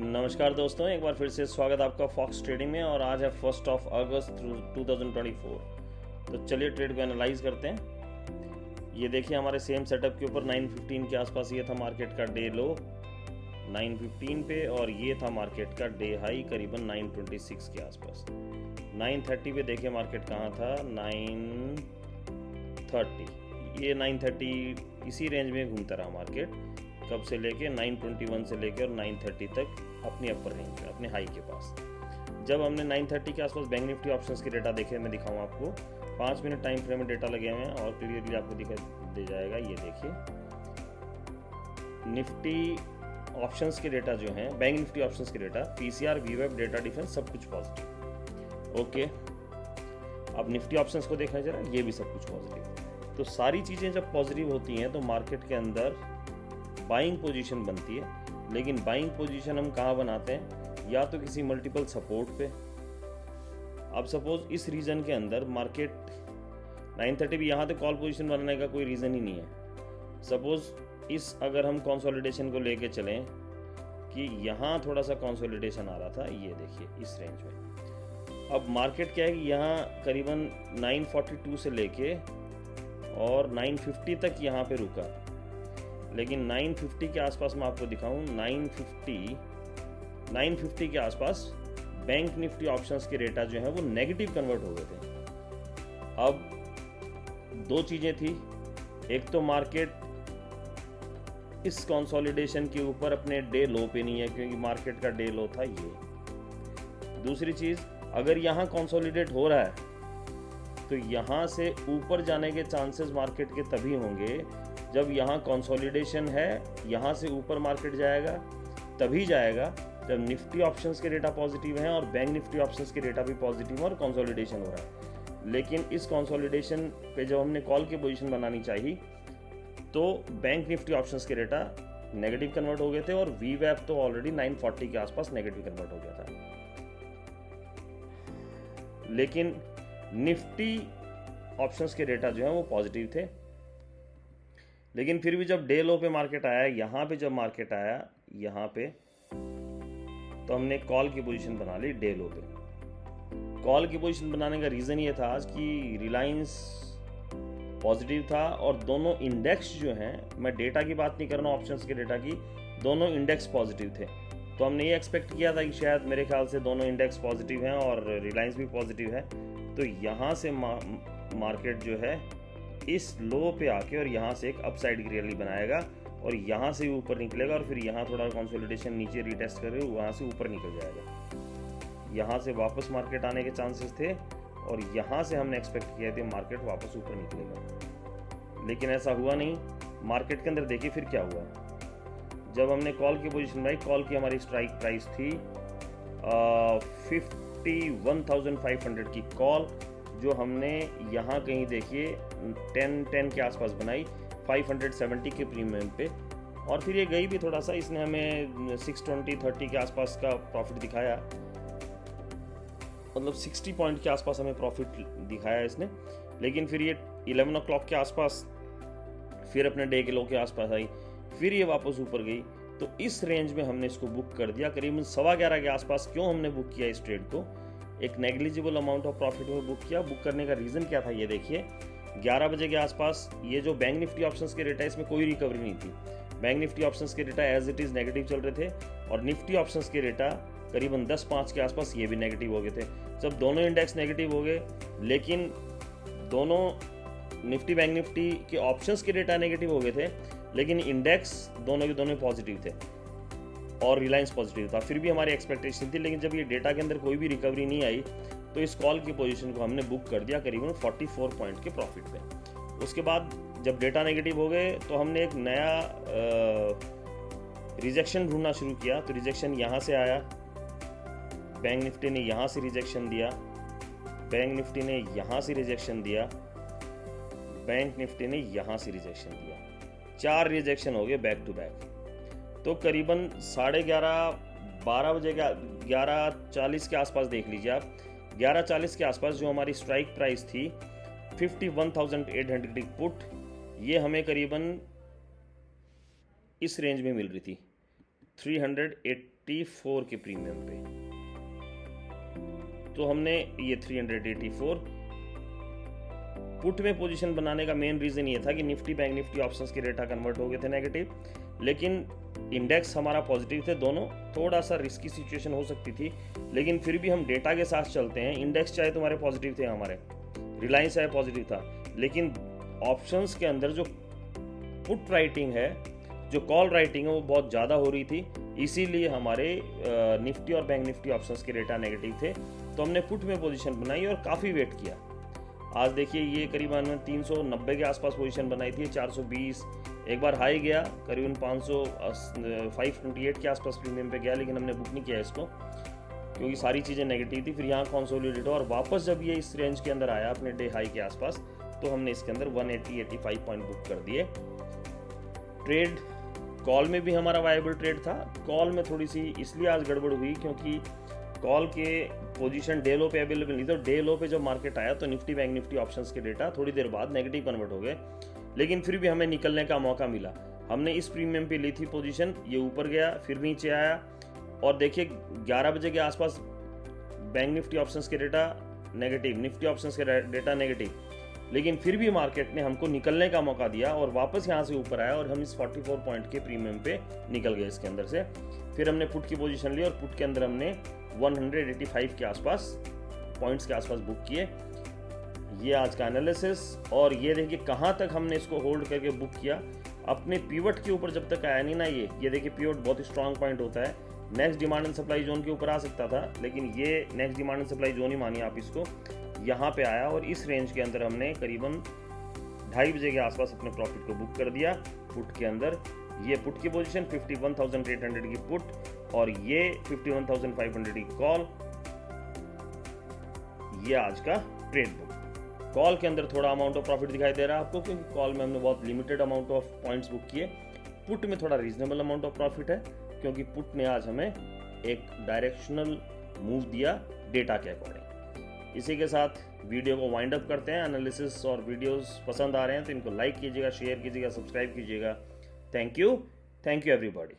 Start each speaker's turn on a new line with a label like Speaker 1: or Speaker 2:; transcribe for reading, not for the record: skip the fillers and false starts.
Speaker 1: नमस्कार दोस्तों, एक बार फिर से स्वागत आपका फॉक्स ट्रेडिंग में। और आज है 1 अगस्त 2024। तो चलिए ट्रेड को एनालाइज करते हैं। ये देखिए हमारे सेम सेटअप के ऊपर 9:15 के आसपास ये था मार्केट का डे लो 9:15 पे, और ये था मार्केट का डे हाई करीबन 9:26 के आसपास। 9:30 पे देखिए मार्केट कहाँ था, 9:30। ये 9:30 इसी रेंज में घूमता रहा मार्केट, कब से लेके 9:21 से लेके और 9:30 तक अपनी अपर रेंज में, अपने हाई के पास। जब हमने 9:30 के आसपास बैंक निफ्टी ऑप्शंस के डेटा देखे, मैं दिखाऊँ आपको, 5 मिनट टाइम फ्रेम में डेटा लगे हुए हैं और क्लियरली आपको दिखा दे जाएगा। ये देखिए निफ्टी ऑप्शंस के डेटा जो हैं, बैंक निफ्टी ऑप्शंस के डेटा, पीसीआर, वीवेब, डेटा डिफेंस, सब कुछ पॉजिटिव। ओके, अब निफ्टी ऑप्शंस को देखा जरा, ये भी सब कुछ पॉजिटिव। तो सारी चीज़ें जब पॉजिटिव होती हैं तो मार्केट के अंदर बाइंग पोजीशन बनती है। लेकिन बाइंग पोजीशन हम कहाँ बनाते हैं, या तो किसी मल्टीपल सपोर्ट पे। अब सपोज इस रीजन के अंदर मार्केट 9:30 भी, यहाँ तक कॉल पोजीशन बनाने का कोई रीज़न ही नहीं है। सपोज इस अगर हम कंसोलिडेशन को लेके चलें कि यहाँ थोड़ा सा कंसोलिडेशन आ रहा था, ये देखिए इस रेंज में। अब मार्केट क्या है कि यहाँ करीबन 942 से लेके और 950 तक यहाँ पे रुका, लेकिन 950 के आसपास मैं आपको दिखाऊं, 950 के आसपास बैंक निफ्टी ऑप्शंस के डेटा जो है वो नेगेटिव कन्वर्ट हो गए थे। अब दो चीज़ें थी, एक तो मार्केट इस कंसोलिडेशन के ऊपर अपने डे लो पे नहीं है क्योंकि मार्केट का डे लो था ये। दूसरी चीज़, अगर यहाँ कंसोलिडेट हो रहा है तो यहाँ से ऊपर जाने के चांसेस मार्केट के तभी होंगे जब यहाँ कंसोलिडेशन है, यहाँ से ऊपर मार्केट जाएगा, तभी जाएगा जब निफ्टी ऑप्शंस के डेटा पॉजिटिव हैं और बैंक निफ्टी ऑप्शंस के डेटा भी पॉजिटिव हैं और कंसोलिडेशन हो रहा है। लेकिन इस कंसोलिडेशन पे जब हमने कॉल की पोजीशन बनानी चाहिए तो बैंक निफ्टी ऑप्शंस के डेटा नेगेटिव कन्वर्ट हो गए थे और वीवैप तो ऑलरेडी 940 के आसपास नेगेटिव कन्वर्ट हो गया था। लेकिन निफ्टी ऑप्शंस के डेटा जो है वो पॉजिटिव थे। लेकिन फिर भी जब डे लो पे मार्केट आया, यहाँ पे जब मार्केट आया यहाँ पे, तो हमने कॉल की पोजीशन बना ली डे लो पे। कॉल की पोजीशन बनाने का रीज़न ये था आज कि रिलायंस पॉजिटिव था और दोनों इंडेक्स जो हैं, मैं डेटा की बात नहीं कर रहा हूँ, ऑप्शंस के डेटा की, दोनों इंडेक्स पॉजिटिव थे। तो हमने ये एक्सपेक्ट किया था कि शायद मेरे ख्याल से दोनों इंडेक्स पॉजिटिव हैं और रिलायंस भी पॉजिटिव है, तो यहाँ से मार्केट जो है इस लो पे आके और यहाँ से एक अपसाइड की रैली बनाएगा और यहाँ से ऊपर निकलेगा और फिर यहाँ थोड़ा कंसोलिडेशन नीचे रीटेस्ट करे, वहाँ से ऊपर निकल जाएगा। यहाँ से वापस मार्केट आने के चांसेस थे और यहाँ से हमने एक्सपेक्ट किया था मार्केट वापस ऊपर निकलेगा, लेकिन ऐसा हुआ नहीं। मार्केट के अंदर देखिए फिर क्या हुआ। जब हमने कॉल की पोजीशन बनाई, कॉल की हमारी स्ट्राइक प्राइस थी 51,500 की कॉल, जो हमने यहाँ कहीं देखिए 10 के आसपास बनाई 570 के प्रीमियम पे, और फिर ये गई भी थोड़ा सा, इसने हमें 620-30 के आसपास का प्रॉफिट दिखाया, मतलब 60 पॉइंट के आसपास हमें प्रॉफिट दिखाया इसने। लेकिन फिर ये 11 o'clock के आसपास फिर अपने डे के लो के आसपास आई, फिर ये वापस ऊपर गई। तो इस रेंज में हमने इसको बुक कर दिया, करीबन 11:15 के आसपास। क्यों हमने बुक किया इस ट्रेड को, एक नेग्लिजिबल अमाउंट ऑफ प्रॉफिट में बुक किया। बुक करने का रीज़न क्या था, ये देखिए 11 बजे के आसपास ये जो बैंक निफ्टी ऑप्शंस के डेटा, इसमें कोई रिकवरी नहीं थी। बैंक निफ्टी ऑप्शंस के data as it is negative चल रहे थे और निफ्टी ऑप्शंस के डेटा करीबन 10:05 के आसपास ये भी नेगेटिव हो गए थे। जब दोनों इंडेक्स नेगेटिव हो गए, लेकिन दोनों निफ्टी बैंक निफ्टी के ऑप्शंस के डेटा नेगेटिव हो गए थे, लेकिन इंडेक्स दोनों के दोनों पॉजिटिव थे और रिलायंस पॉजिटिव था, फिर भी हमारी एक्सपेक्टेशन थी। लेकिन जब ये डेटा के अंदर कोई भी रिकवरी नहीं आई तो इस कॉल की पोजीशन को हमने बुक कर दिया करीबन 44 पॉइंट के प्रॉफिट पे। उसके बाद जब डेटा नेगेटिव हो गए तो हमने एक नया रिजेक्शन ढूंढना शुरू किया। तो रिजेक्शन यहाँ से आया, बैंक निफ्टी ने यहाँ से रिजेक्शन दिया, बैंक निफ्टी ने यहाँ से रिजेक्शन दिया, बैंक निफ्टी ने यहाँ से रिजेक्शन दिया, 4 रिजेक्शन हो गए बैक टू बैक। तो करीबन 11:30 12 बजे का 11:40 के आसपास देख लीजिए आप, 11:40 के आसपास जो हमारी स्ट्राइक प्राइस थी 51,800 की पुट, ये हमें करीबन इस रेंज में मिल रही थी 308 384 के प्रीमियम पे। तो हमने ये 384 पुट में पोजीशन बनाने का मेन रीजन ये था कि निफ्टी बैंक निफ्टी ऑप्शंस के डेटा कन्वर्ट हो गए थे नेगेटिव, लेकिन इंडेक्स हमारा पॉजिटिव थे दोनों। थोड़ा सा रिस्की सिचुएशन हो सकती थी, लेकिन फिर भी हम डेटा के साथ चलते हैं। इंडेक्स चाहे तुम्हारे पॉजिटिव थे, हमारे रिलायंस चाहे पॉजिटिव था, लेकिन ऑप्शंस के अंदर जो पुट राइटिंग है, जो कॉल राइटिंग है, वो बहुत ज़्यादा हो रही थी। इसीलिए हमारे निफ्टी और बैंक निफ्टी ऑप्शंस के डेटा नेगेटिव थे। तो हमने पुट में पोजीशन बनाई और काफ़ी वेट किया। आज देखिए ये करीबन 390 के आसपास पोजीशन बनाई थी, 420 एक बार हाई गया, करीबन 528 के आसपास प्रीमियम पे गया, लेकिन हमने बुक नहीं किया इसको क्योंकि सारी चीज़ें नेगेटिव थी। फिर यहाँ कंसोलिडेट और वापस जब ये इस रेंज के अंदर आया अपने डे हाई के आसपास, तो हमने इसके अंदर 180-85 पॉइंट बुक कर दिए। ट्रेड कॉल में भी हमारा वायबल ट्रेड था। कॉल में थोड़ी सी इसलिए आज गड़बड़ हुई क्योंकि कॉल के पोजीशन डे लो पे अवेलेबल नहीं था। डे लो पे जब मार्केट आया तो निफ्टी बैंक निफ्टी ऑप्शंस के डेटा थोड़ी देर बाद नेगेटिव कन्वर्ट हो गए, लेकिन फिर भी हमें निकलने का मौका मिला। हमने इस प्रीमियम पे ली थी पोजीशन, ये ऊपर गया फिर नीचे आया, और देखिए 11 बजे के आसपास बैंक निफ्टी ऑप्शंस के डेटा नेगेटिव, निफ्टी ऑप्शंस के डेटा नेगेटिव, लेकिन फिर भी मार्केट ने हमको निकलने का मौका दिया और वापस यहाँ से ऊपर आया और हम इस 44 पॉइंट के प्रीमियम पे निकल गए इसके अंदर से। फिर हमने पुट की पोजीशन ली और पुट के अंदर हमने 185 के आसपास पॉइंट्स के आसपास बुक किए। ये आज का एनालिसिस, और ये देखिए कहाँ तक हमने इसको होल्ड करके बुक किया। अपने पिवट के ऊपर जब तक आया नहीं ना, ये देखिए पिवट बहुत ही स्ट्रॉन्ग पॉइंट होता है। Next demand and supply zone के ऊपर आ सकता था, लेकिन ये next demand and supply zone ही मानिए आप इसको। यहाँ पे आया और इस रेंज के अंदर हमने करीबन 2:30 बजे के आसपास अपने प्रॉफिट को बुक कर दिया पुट के अंदर। ये पुट की पोजीशन 51,800 की पुट और ये 51,500 की कॉल। ये आज का ट्रेड बुक। कॉल के अंदर थोड़ा अमाउंट ऑफ प्रॉफिट दिखाई दे रहा है आपको, क्योंकि कॉल में हमने बहुत limited amount of points book किए। पुट में थोड़ा रीजनेबल अमाउंट ऑफ प्रॉफिट है, क्योंकि पुट ने आज हमें एक डायरेक्शनल मूव दिया डेटा के अकॉर्डिंग। इसी के साथ वीडियो को वाइंड अप करते हैं। एनालिसिस और वीडियोस पसंद आ रहे हैं तो इनको लाइक कीजिएगा, शेयर कीजिएगा, सब्सक्राइब कीजिएगा। Thank you everybody.